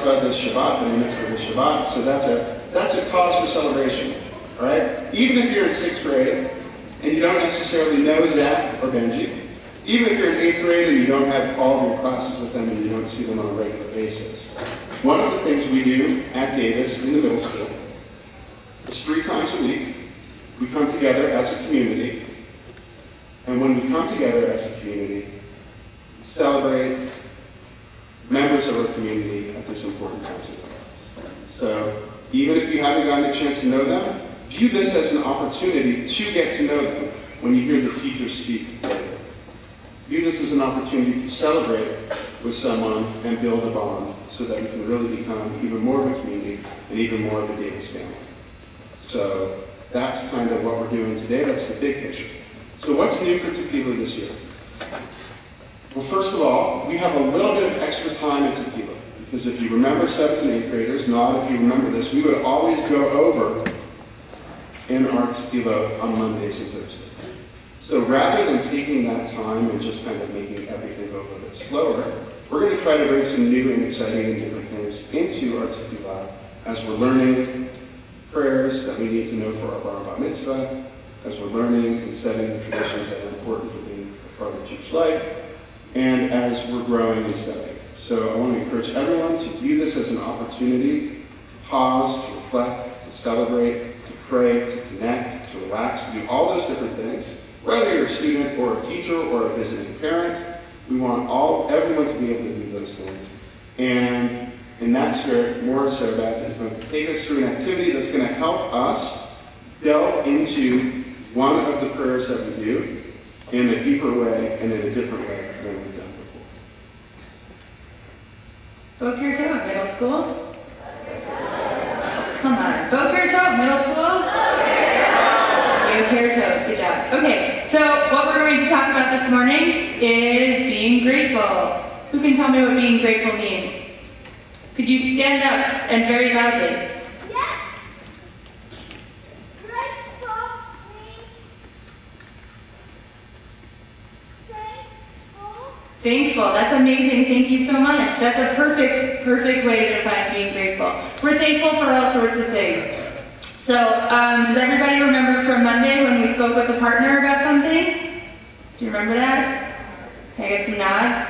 about this Shabbat, the Mitzvah of the Shabbat, so that's a cause for celebration, all right? Even if you're in 6th grade and you don't necessarily know Zack or Benji, even if you're in 8th grade and you don't have all of your classes with them and you don't see them on a regular basis, one of the things we do at Davis in the middle school is 3 times a week, we come together as a community, and when we come together as a community, we celebrate members of our community at this important time in their lives. So even if you haven't gotten a chance to know them, view this as an opportunity to get to know them when you hear the teachers speak later. View this as an opportunity to celebrate with someone and build a bond so that we can really become even more of a community and even more of a Davis family. So that's kind of what we're doing today. That's the big picture. So what's new for Tequila this year? Well, first of all, we have a little bit of extra time in Tequila. Because if you remember 7th and 8th graders, not if you remember this, we would always go over in our Tequila on Mondays and Thursdays. So rather than taking that time and just kind of making everything go a little bit slower, we're going to try to bring some new and exciting and different things into our Tequila as we're learning prayers that we need to know for our Bar Bat Mitzvah, as we're learning and setting the traditions that are important for being a part of Jewish life, and as we're growing and studying. So I want to encourage everyone to view this as an opportunity to pause, to reflect, to celebrate, to pray, to connect, to relax, to do all those different things. Whether you're a student or a teacher or a visiting parent, we want everyone to be able to do those things. And in that spirit, Morris Sarabeth is going to take us through an activity that's going to help us delve into one of the prayers that we do in a deeper way and in a different way than we've done before. Boker Tov, middle school? Come on. Boker Tov, middle school? Yoter Tov, good job. Okay, so what we're going to talk about this morning is being grateful. Who can tell me what being grateful means? Could you stand up and very loudly? Yes. Grateful means thankful. Thankful. That's amazing. Thank you so much. That's a perfect way to define being grateful. We're thankful for all sorts of things. So, does everybody remember from Monday when we spoke with a partner about something? Do you remember that? Can I get some nods?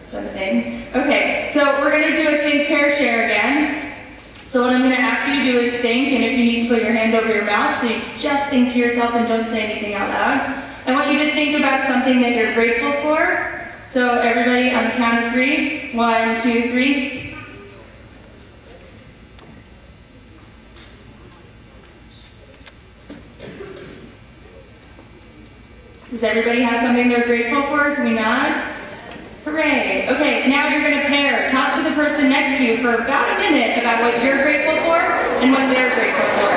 Is that a thing? Okay, so we're going to do a think, pair, share again. So what I'm going to ask you to do is think, and if you need to put your hand over your mouth, so you just think to yourself and don't say anything out loud. I want you to think about something that you're grateful for. So everybody on the count of 3. 1, 2, 3. Does everybody have something they're grateful for? Can we nod? Hooray. Okay, now you're going to pair. Talk to the person next to you for about a minute about what you're grateful for and what they're grateful for.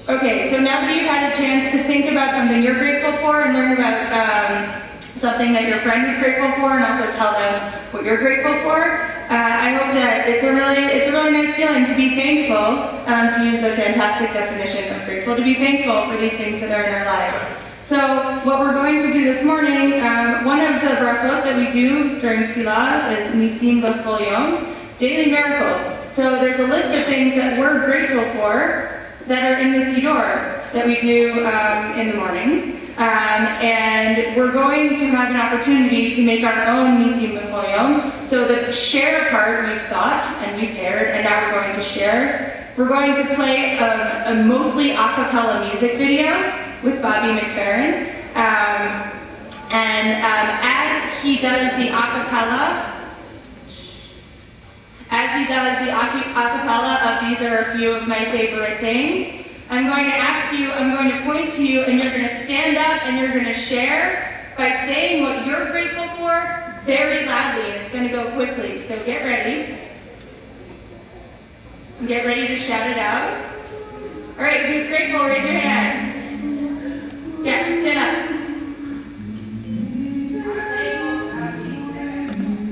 Okay, so now that you've had a chance to think about something you're grateful for and learn about something that your friend is grateful for and also tell them what you're grateful for, I hope that it's a really nice feeling to be thankful, to use the fantastic definition of grateful, to be thankful for these things that are in our lives. So what we're going to do this morning, one of the brachot that we do during Tefillah is Nisim B'chol Yom, daily miracles. So there's a list of things that we're grateful for that are in the Siddur that we do in the mornings. And we're going to have an opportunity to make our own Nisim B'chol Yom. So the share part we've thought and we've paired, and now we're going to share we're going to play a mostly a cappella music video with Bobby McFerrin. As he does the a cappella of These Are a Few of My Favorite Things, I'm going to point to you, and you're going to stand up and you're going to share by saying what you're grateful for very loudly, and it's going to go quickly, so get ready. Get ready to shout it out. All right, who's grateful? Raise your hand. Yeah, stand up.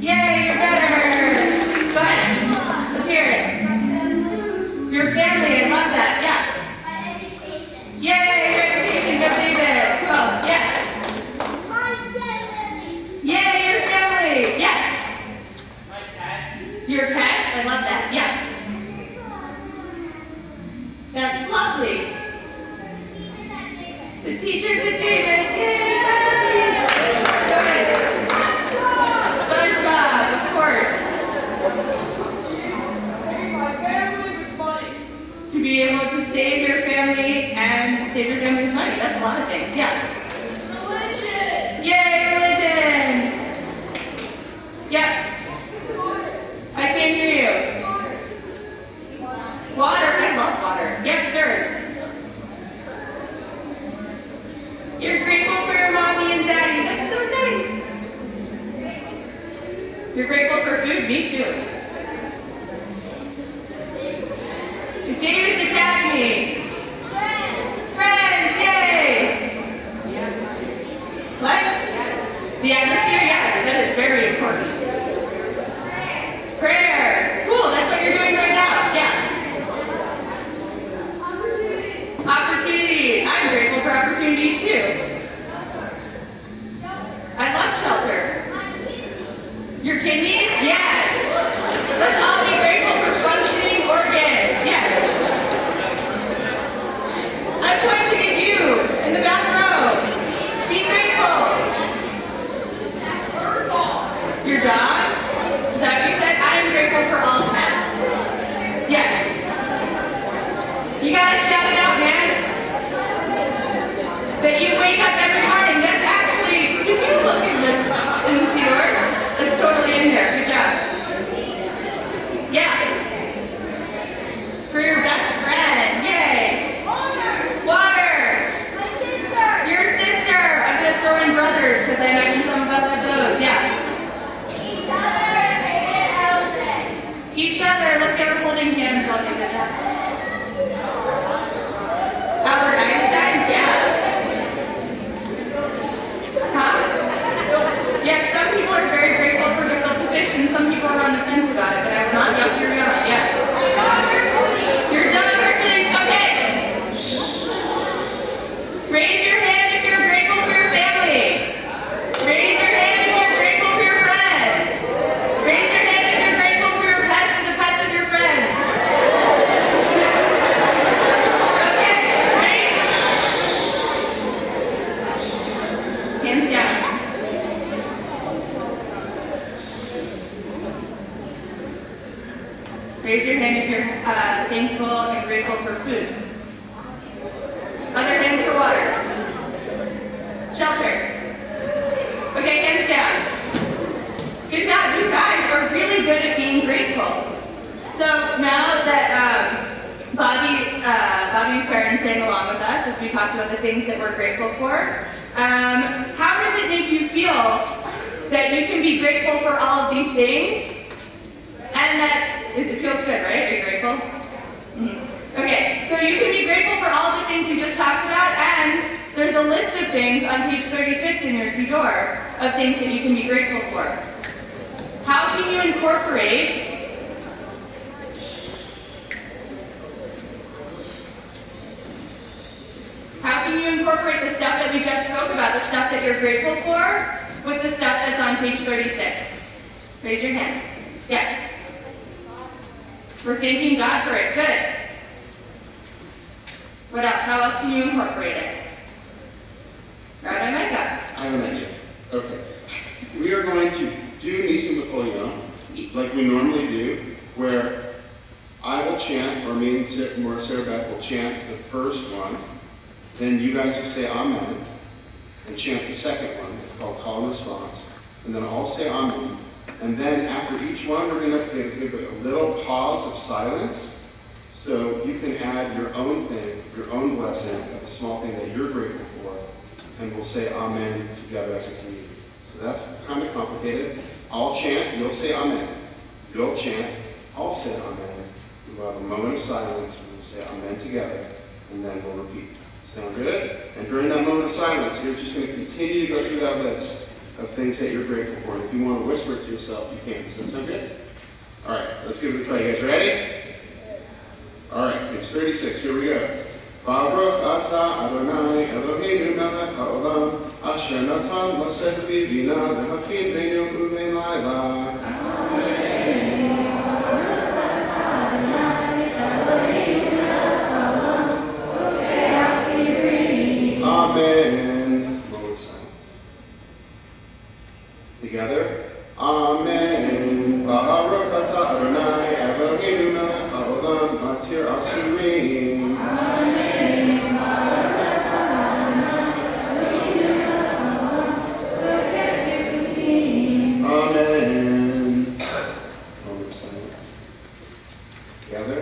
Yay, you're better. Go ahead. Let's hear it. Your family, I love that. Yeah. Yay, your education. Go Davis. Who else? Yeah. Yay, your family. Yeah. Your pet. I love that. Yeah. That's lovely. The teachers at Davis. Yay, go ahead. SpongeBob, of course. To be able to save your family and save your family's money. That's a lot of things. Yeah. Religion. Yay, religion. Yep. I can't hear you. Water. I love water. Yes, sir. You're grateful for your mommy and daddy. That's so nice. You're grateful for food? Me too. The Davis Academy. Friends, yay! What? The atmosphere? Yes, that is very important. Prayer. Cool, that's what you're doing right now. Yeah. Opportunities. I'm grateful for opportunities too. I love shelter. Your kidneys? Yes. Let's all be grateful for functioning organs. Yes. I'm pointing at you in the back row. Be grateful. Your dog? Is that what you said? I am grateful for all pets. Yes. You gotta shout it out, man. That you wake up every morning. That's actually, did you look in the sewer? That's totally in there. Good job. Yeah. For your best friend. Yay. Water. My sister. Your sister. I'm gonna throw in brothers because I imagine some of us have those. Yeah. Each other. Look, they were holding hands while they did that. Albert Einstein? Yeah. Huh? Yes, some people are very grateful for gefilte fish, and some people are on the fence about it, but I will not yell your yawn. Yes. You're done, Hercules? Okay. Raise your hand if you're grateful for your family. Raise your hand if you're grateful for your friends. Raise your hand if you're grateful for your pets or the pets of your friends. Okay, great. Hands down. Raise your hand if you're thankful and grateful for food. Other hand for water. Shelter. Okay, hands down. Good job. You guys are really good at being grateful. So now that Bobby McFerrin sang along with us as we talked about the things that we're grateful for, how does it make you feel that you can be grateful for all of these things? And that it feels good, right? Are you grateful? Mm-hmm. Okay, so you can be grateful for all the things we just talked about, and there's a list of things on page 36 in your Siddur of things that you can be grateful for. How can you incorporate the stuff that we just spoke about, the stuff that you're grateful for, with the stuff that's on page 36? Raise your hand. Yeah. We're thanking God for it. Good. What else? How else can you incorporate it? Rabbi Micah. I have an idea. Okay. We are going to do Nisa B'Kol Yom, like we normally do, where I'm I will chant, or me and Sarah Beth will chant the first one. Then you guys will say amen and chant the second one. It's called call and response. And then I'll say amen. And then after each one, we're going to give a little pause of silence. So you can add your own thing, your own blessing, of a small thing that you're grateful for. And we'll say amen together as a community. So that's kind of complicated. I'll chant, you'll say amen. You'll chant, I'll say amen. We'll have a moment of silence, we'll say amen together, and then we'll repeat. Sound good? And during that moment of silence, you're just going to continue to go through that list of things that you're grateful for. And if you want to whisper it to yourself, you can. Does that sound good? All right, let's give it a try. You guys ready? All right, page 36, here we go. Baruch atah Adonai Eloheinu melech haolam asher natan laseh bina lehakin beinu uvein laila. Amen. Moment of silence. Together. Amen. Baruch atah Adonai Eloheinu melech haolam matir asurim. Amen. Baruch atah Adonai Eloheinu melech haolam zocher kefufim. Amen. Moment of silence. Together.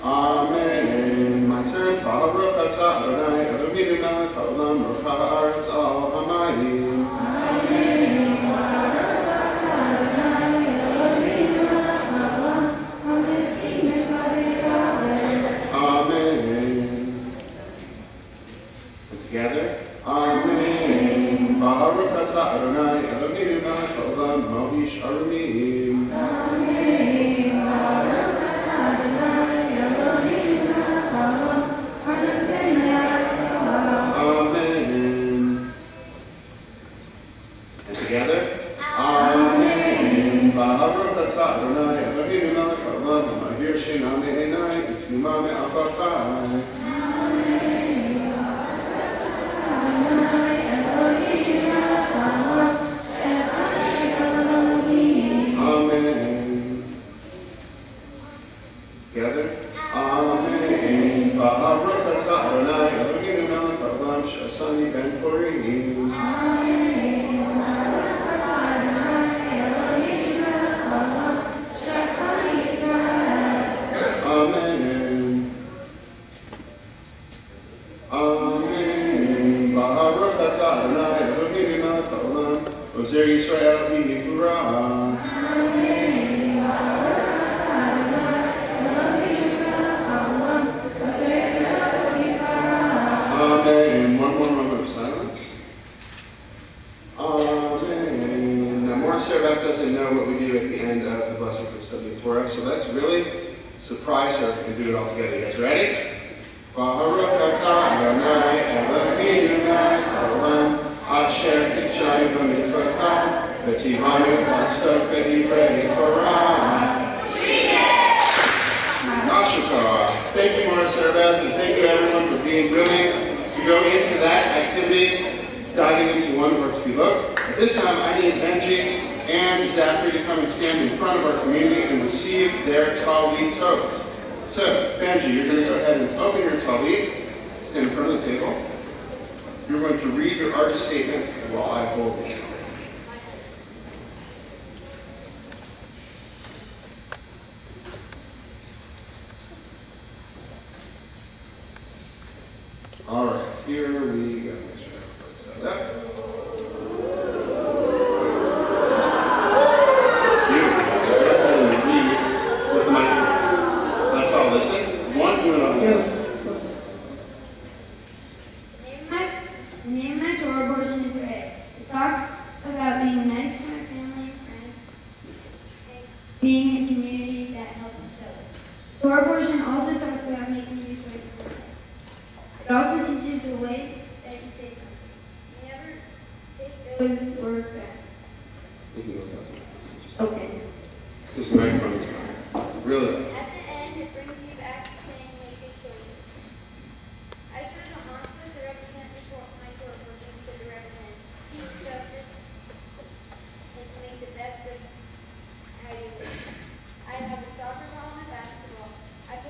Amen. My turn. Baruch atah Adonai Eloheinu melech haolam rocha haaretz al hamayim. Amen. Baruch atah Adonai Eloheinu melech haolam hamishkim et ha'egaber. Amen. And together. Amen. Baruch atah Adonai Eloheinu melech haolam mohish arumim. Amen. Baruch atah Adonai Eloheinu melech haolam hanoten le'arach. Amen. And together. Amen. Baruch atah Adonai Eloheinu melech haolam hamahir shena me'enai u'tmuma me'afakai. Amen. Together. Amen. Baruch atah Adonai Eloheinu melech haolam she'asani ben porim. Amen. Baruch atah Adonai Eloheinu melech haolam she'asani Yisrael. Amen. Amen. Baruch atah Adonai Eloheinu melech haolam ozer Yisrael v'yikura. Amen. One more moment of silence. Amen. Now, Morris Sarah doesn't know what we do at the end of the blessing for the study of Torah, so let's really surprise her and do it all together. You guys ready? Baruch atah Adonai Eloheinu melech haolam asher kidshanu b'mitzvotav v'tzivanu la'asok b'divrei Torah. Thank you, Morris Sarah, and thank you everyone for being willing to go into that activity, diving into one word to be looked. At this time, I need Benji and Zachary to come and stand in front of our community and receive their Talit toast. So, Benji, you're going to go ahead and open your Talit, stand in front of the table. You're going to read your artist statement while I hold it. All right, here we go. Make sure I put that up. Read with the microphone. Let's all listen. One, do it on the other. The name of my Torah portion is Ray. It talks about being nice to my family and friends, and being in communities that help each other. The Torah portion also talks about making new choices in life. It also teaches the way that you say something. Never take those words back. You can go without that. Okay. This microphone is fine. Really? At the end, it brings you back to saying make good choices. I chose a monster to represent my Torah portion because it represents peace, justice, and to make the best of how you live. I have a soccer ball and a basketball. I put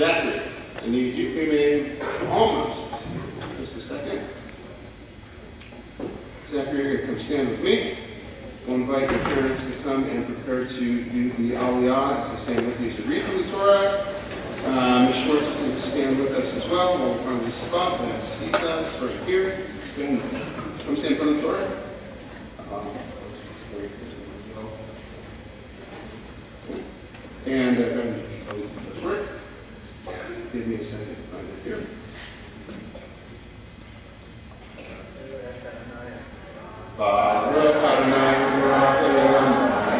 Zachary, I need you to remain almost. Just a second. Zachary, you're going to come stand with me. We'll invite your parents to come and prepare to do the Aliyah as they stand with you to read from the Torah. Ms. Schwartz is going to stand with us as well. We'll find your spot. That's Sita. It's right here. Come stand in front of the Torah. And first word. Give me a second to find Here. Baruch Adonai Baruch Adonai.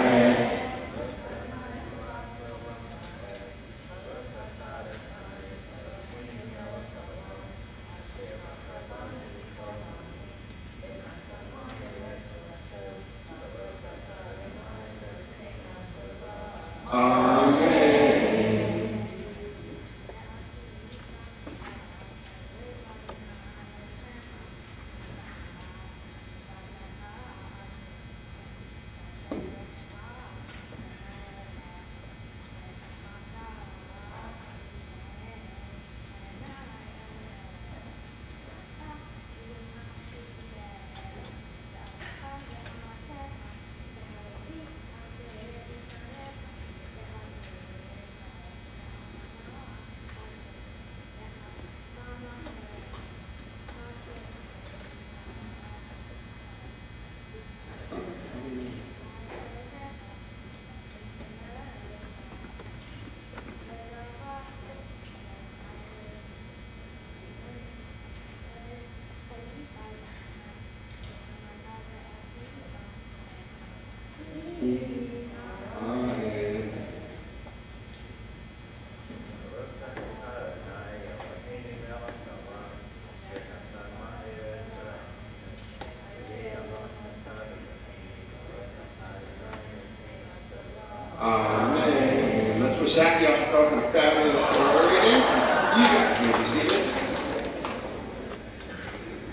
Amen. Amen. Let's wish Zack the Alpha and a fabulous Torah reading. You guys may be seated.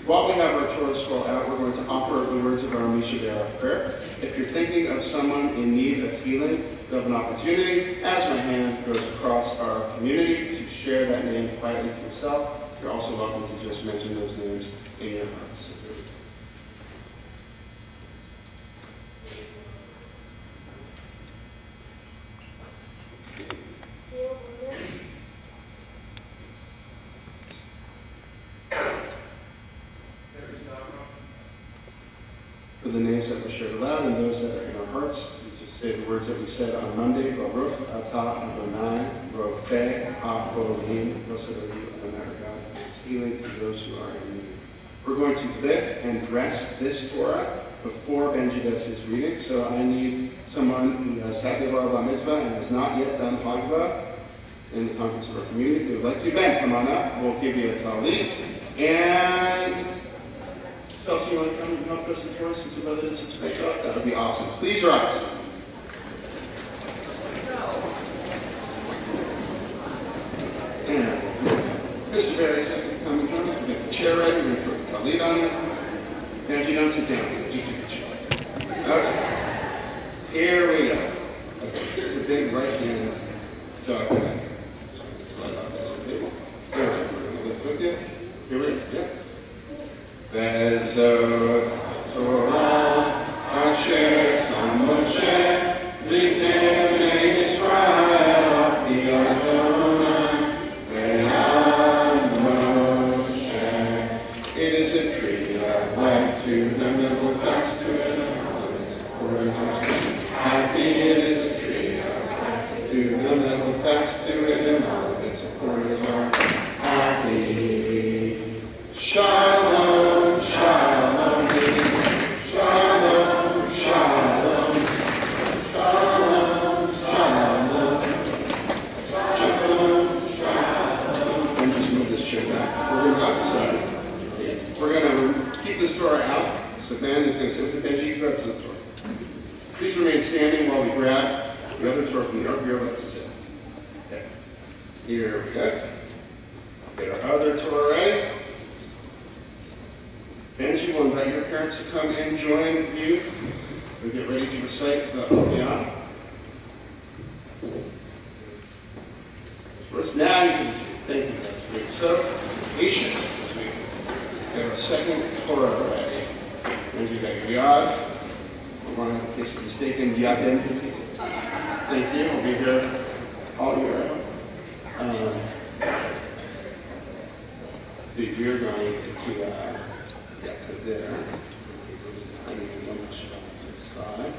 While we have our Torah scroll out, we're going to offer the words of our Mishavera prayer. If you're thinking of someone in need of healing, you'll have an opportunity, as my hand goes across our community, to share that name quietly to yourself. You're also welcome to just mention those names in your hearts. For the names that were shared aloud and those that are in our hearts, we just say the words that we said on Monday: Baruch atah Adonai, Rofei ha'olim, blessed are you, Adonai our God, who gives healing to those who are in need. We're going to lift and dress this Torah before Benji does his reading, so I need someone who has had the Bar Mitzvah and has not yet done Haggadah in the conference of our community. If they would like to, Ben, come on up. We'll give you a talit. And Chelsea, you want to come and help us in Torah since your brother did such a great job? That would be awesome. Please rise. And Mr. Barry, second to come and join us. We'll get the chair ready. We're going to put the talit on you. And you don't sit down. Just take a chair. Okay. Here we go. Okay, this is a big right hand jog tonight. So right on the table. All right, we're going to lift with you. Here we go. Yep. Bezot Torah Asher Sam Moshe V'nei Bnei Yisrael Api Adonai Ve'ad Moshe. It is a tree of life to them that will fast to it and its supporters are happy. It is a tree of life to them that will fast to it and all of its supporters are happy. Shalom, shalom, shalom, shalom, shalom, shalom, shalom, shalom. And just move this chair back. We're going to go outside. We're going to keep this door out. So Ben is going to sit with the Benji. Grab the door. Please remain standing while we grab the other door from the upper bureau to sit. Okay. Here we go. Get our other Torah ready. Benji will invite your parents to come and join with you. We'll get ready to recite the Aliyah. First, now you can see. Thank you. That's great. So, patient as we get our second Torah ready. Benji got your yad. We want to have a case of mistaken identity. Thank you. We'll be here all year round. See, we're going to get to there. I need to know much about this side.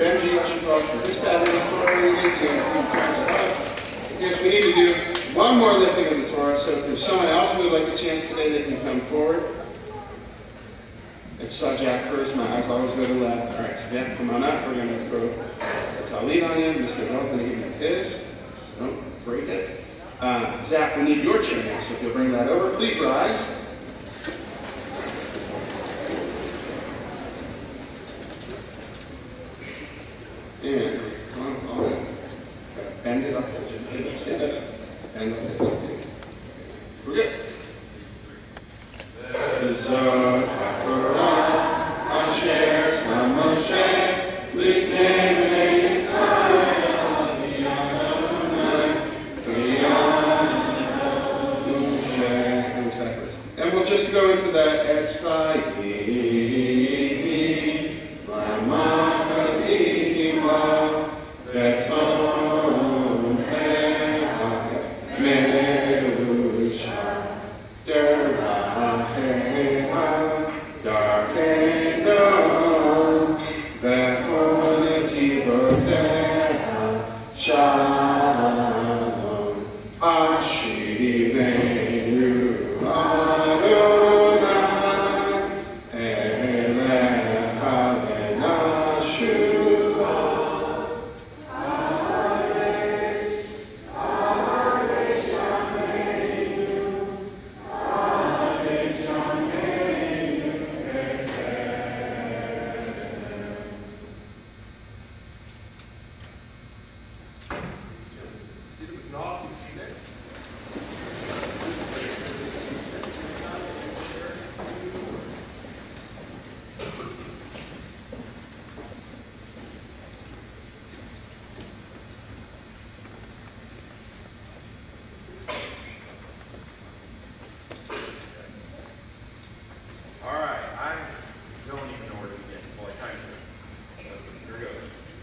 Benji, I should talk for his fabulous story. Yes, we need to do one more lifting of the Torah, so if there's someone else who would like a chance today, they can come forward. I saw Jack first, my eyes always go to the left. All right, so Jack, come on up. We're going to throw a tallit on you. Mr. Bell's going to give you his. So don't break it. Zack, we need your chair now, so if you'll bring that over, please rise. And come on. Bend it up. Stand up. Bend up. We're good. And we'll just go into that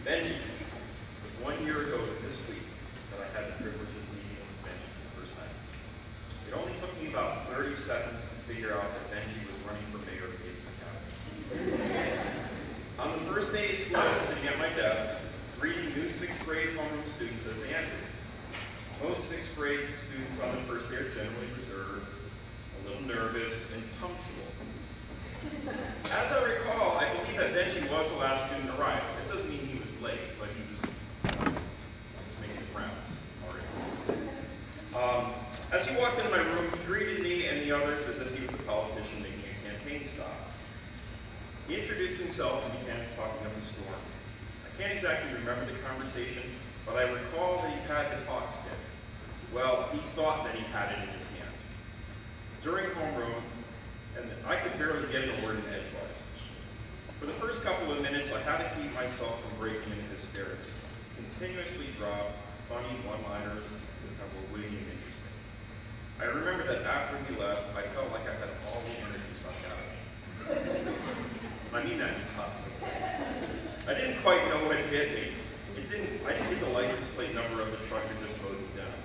Benji, it was 1 year ago this week that I had the privilege of meeting with Benji for the first time. It only took me about 30 seconds to figure out that Benji was running for mayor of Davis County. On the first day of school, I was sitting at my desk, greeting new 6th grade homeroom students as they entered. Most 6th grade students on the first day are generally reserved, a little nervous, and punctual. As I recall, I believe that Benji was the last student to arrive. It doesn't mean he was late, but he was making his rounds already. As he walked into my room, he greeted me and the others as if he was a politician making a campaign stop. He introduced himself and began talking of the storm. I can't exactly remember the conversation, but I recall that he had the talk stick. Well, he thought that he had it in his hand. During homeroom, and I could barely get a word in edgewise. For the first couple of minutes, I had to keep myself from breaking into hysterics, continuously drop funny one-liners that were witty and interesting. I remember that after he left, I felt like I had all the energy sucked out of me. I mean that impossible. I didn't quite know what had hit me. I didn't get the license plate number of the truck that just mowed me down.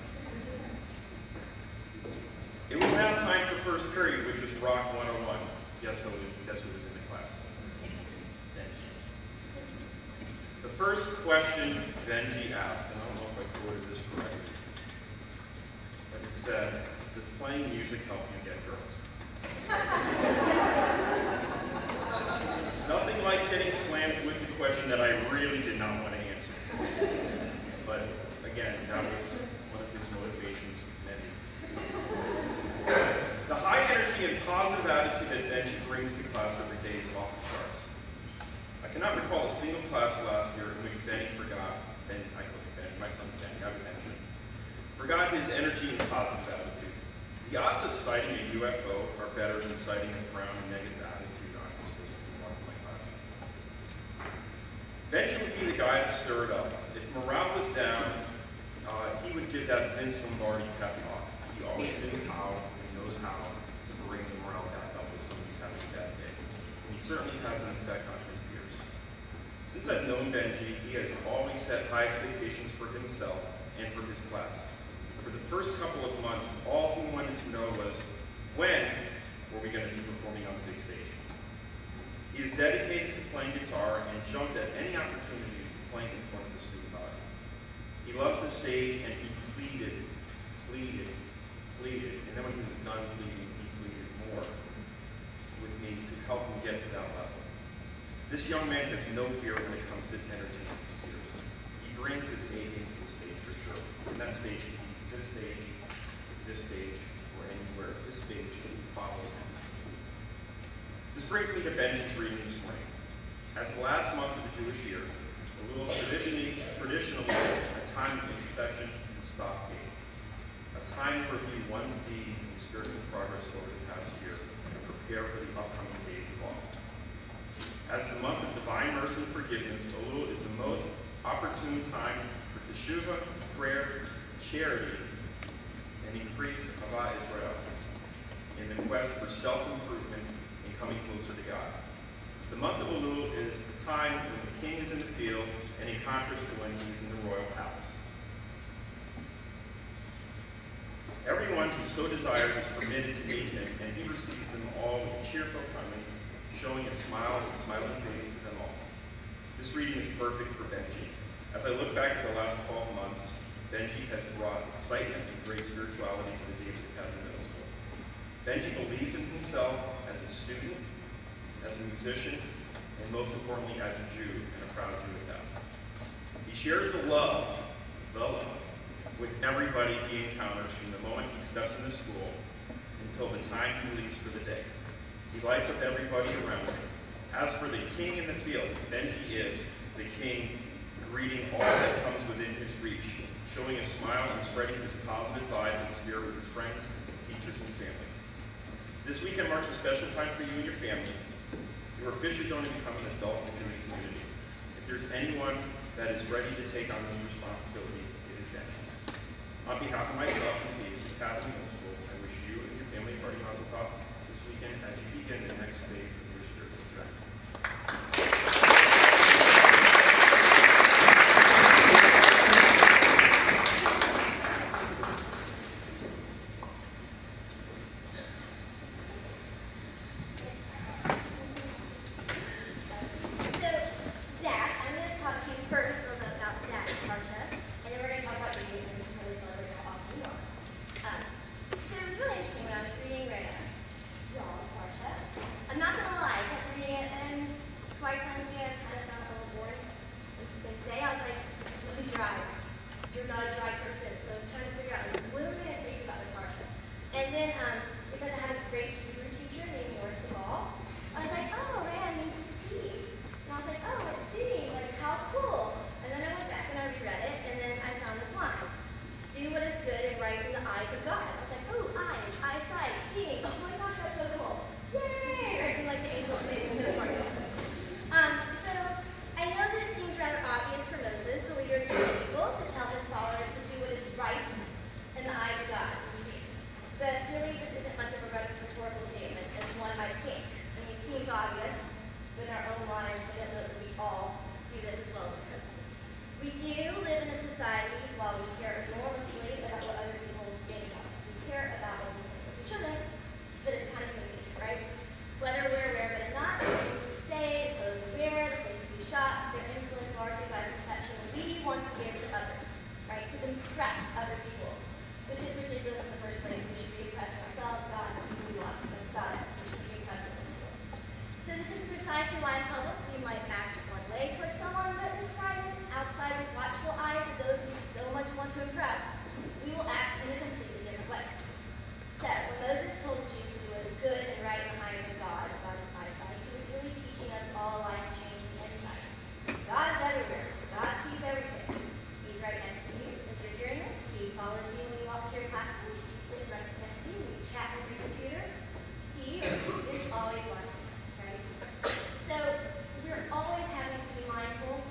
It was now time for first period, which was Rock 101. Guess who was in the class? Benji. The first question Benji asked, and I don't know if I quoted this correctly, but it said, does playing music help you get girls? Nothing like getting slammed with the question that I really did not want to answer. But again, that was one of his motivations, many. The high energy and positive attitude that Benji brings to class every day is off the charts. I cannot recall a single class last year in which Benny forgot, my son Benny, I would mention, forgot his energy and positive attitude. The odds of citing a UFO are better than citing a frown and negative attitude on his face in one of my classes. Benji would be the guy to stir it up. If morale was down, he would give that Vince Lombardi pep talk. He always knew how and knows how to bring the morale back up if somebody's having a bad day. And he certainly has an effect on his peers. Since I've known Benji, he has always set high expectations for himself and for his class. For the first couple of months, all he wanted to know was, when were we going to be performing on the big stage? He is dedicated to playing guitar and jumped at any opportunity to plank in front of the student body. He loves the stage, and he pleaded, and then when he was done pleading, he pleaded more with me to help him get to that level. This young man has no fear when it comes to entertaining his peers. He brings his A game to the stage for sure. And that stage can be this stage, or anywhere. This stage follows him. This brings me to Benji's reading this morning. As the last month of the Jewish year, Elul is traditionally a time of introspection and stock-taking, a time to review one's deeds and spiritual progress over the past year and prepare for the upcoming days of awe. As the month of divine mercy and forgiveness, Elul is the most opportune time for teshuvah, prayer, charity, and increased Ava Israel in the quest for self-improvement and coming closer to God. The month of Elul is the time when the king is in the field, and in contrast to when he is in the royal palace. Everyone who so desires is permitted to meet him, and he receives them all with cheerful countenance, showing a smile and smiling face to them all. This reading is perfect for Benji. As I look back at the last 12 months, Benji has brought excitement and great spirituality to the Davis Academy Middle School. Benji believes in himself as a student, as a musician, and most importantly, as a Jew, and a proud Jew at that. He shares the love, with everybody he encounters from the moment he steps into school until the time he leaves for the day. He lights up everybody around him. As for the king in the field, Benji is the king, greeting all that comes within his reach, showing a smile and spreading his positive vibe and spirit with his friends, teachers, and family. This weekend marks a special time for you and your family. You are officially going to become an adult in the Jewish community. If there's anyone that is ready to take on this responsibility, it is Benji. On behalf of myself and the Davis Academy Middle School, I wish you and your family a party mazel tov this weekend as you begin the next phase of your spiritual journey. So, Zack, I'm going to talk to you first a little bit about Zack and Marsha, and then we're going to talk about you and really celebrate how awesome you are. So it was really interesting when I was reading y'all's Marsha. I'm not going to lie, I kept reading it, and quite frankly, I kind of found it a little boring. And today I was like, really dry. You're not a dry person, so I was trying to figure out, like, what am I going to say about this Marsha? And then, because I had a great Hebrew teacher named Morris Ball, I was like, oh man, it means to see. And I was like, oh, it's seeing, like how cool. And then I went back and I reread it, and then I found this line. Do what is good and right in the eyes of God. I was like, oh, eyes, eyesight, seeing. Oh my gosh, that's so cool. Yay! Right, and like the angels say in the part. So I know that it seems rather obvious for Moses, the leader of the people, to tell his followers to do what is right in the eyes of God. But really, this isn't much of a rhetorical statement as one might think. I mean, it seems obvious, but in our own lives, we don't know that we all do this as well. We do live in a society, while we care enormously about what other people think of us, we care about what we think we shouldn't, but it's kind of unique, right? Whether we're aware of it or not, the things we say, the clothes we wear, the places we shop, they're influenced largely by the perception we want to give to others, right? To impress other people, which is ridiculous in the first place. We should be impressing ourselves, God, and who we want, but God, we should be impressing other people. So this is precisely why in public we might act one way towards someone, but in private, outside with watchful eyes of those we so much want to impress, we will act in a completely different way. So, when Moses told the Jews to do what is good and right in the eyes of God, about his eyesight, he was really teaching us all life-changing insight. God is everywhere. God sees everything. He's right next to you as you're hearing this. He follows you when you walk to your classes. He sits right next to you when you chat with your computer. He or she is always watching us, right? So, we're always having to be mindful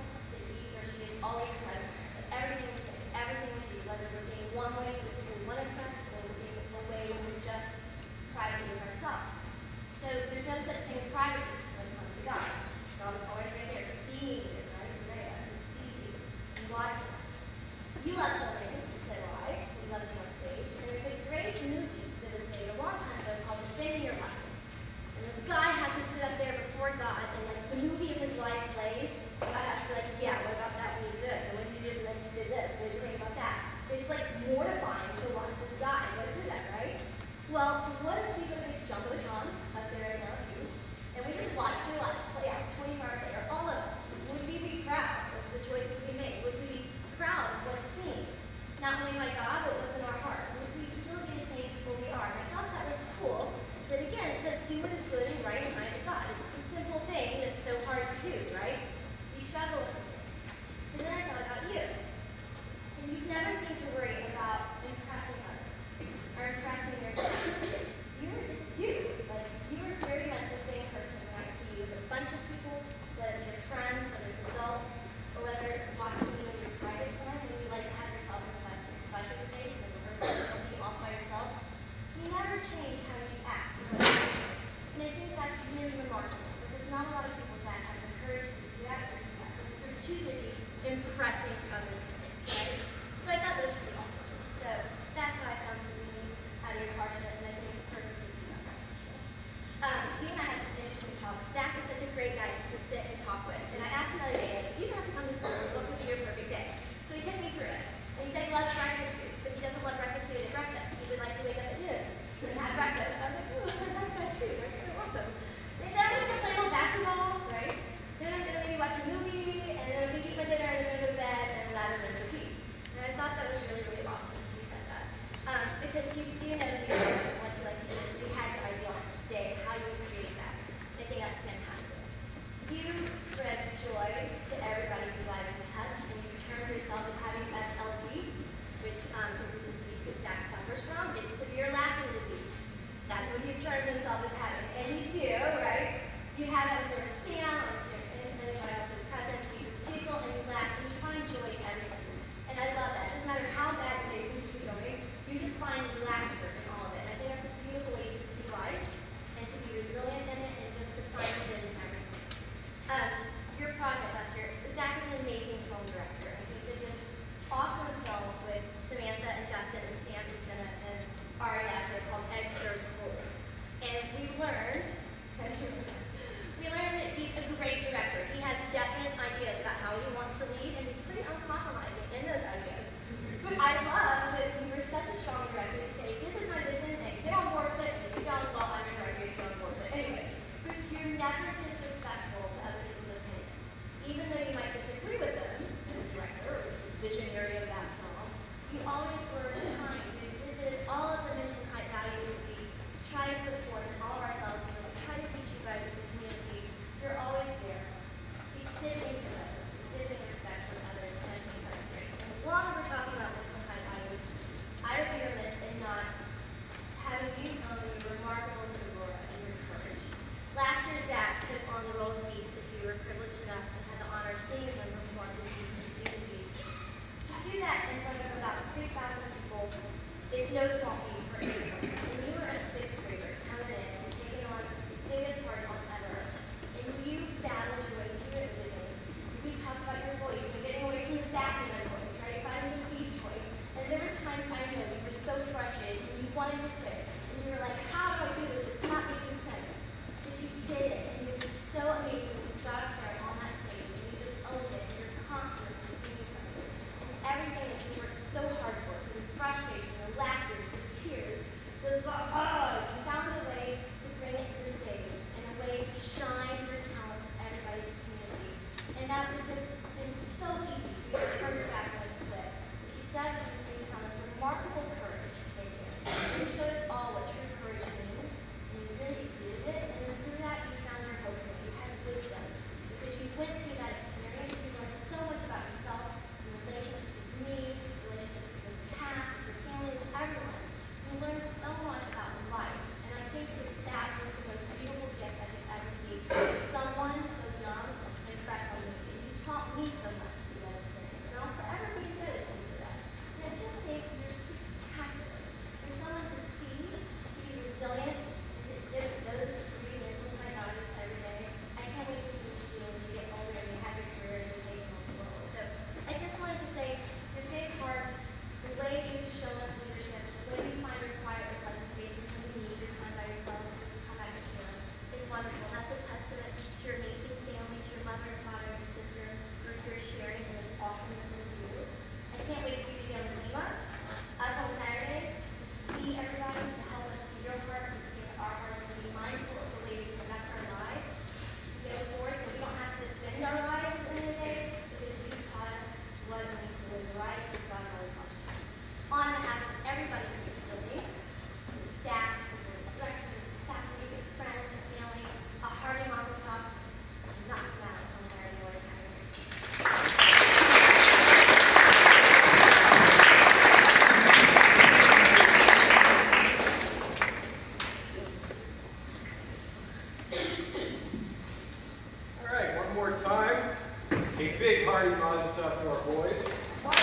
A big hearty mazel tov to our boys. Are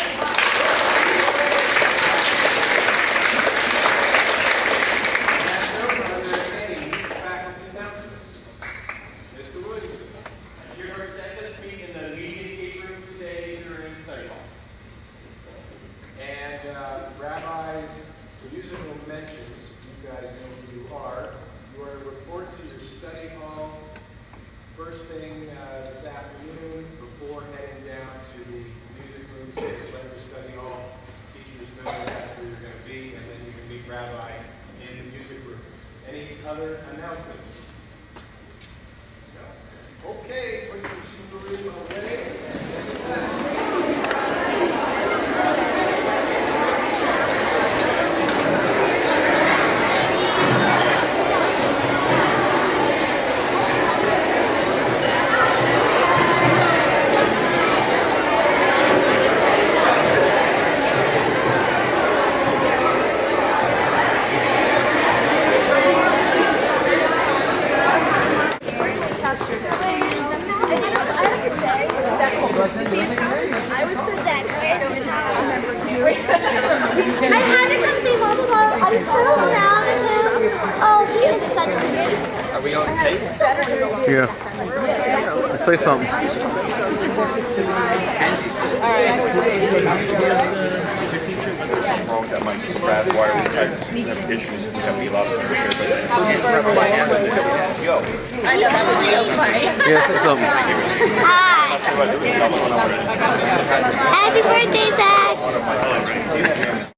there any faculty announcements? Mr. Williamson. Your second meet in the media escape room today during study hall. And rabbis, musical mentions, you guys know who you are. You are to report to your study hall first thing this afternoon before heading down to the music room to select your study hall. Teachers know that's where you're going to be, and then you can meet Rabbi in the music room. Any other announcements? No. Okay, put your super room away. I was the Zack. I had to come say blah blah blah. I was so proud of him. Oh, he is such a Are we on tape? Yeah. Say something. Wrong, that might be bad wireless type issues. We have to be a lot of I know that was so funny. Yeah, say something. Hi. Happy birthday, Zack.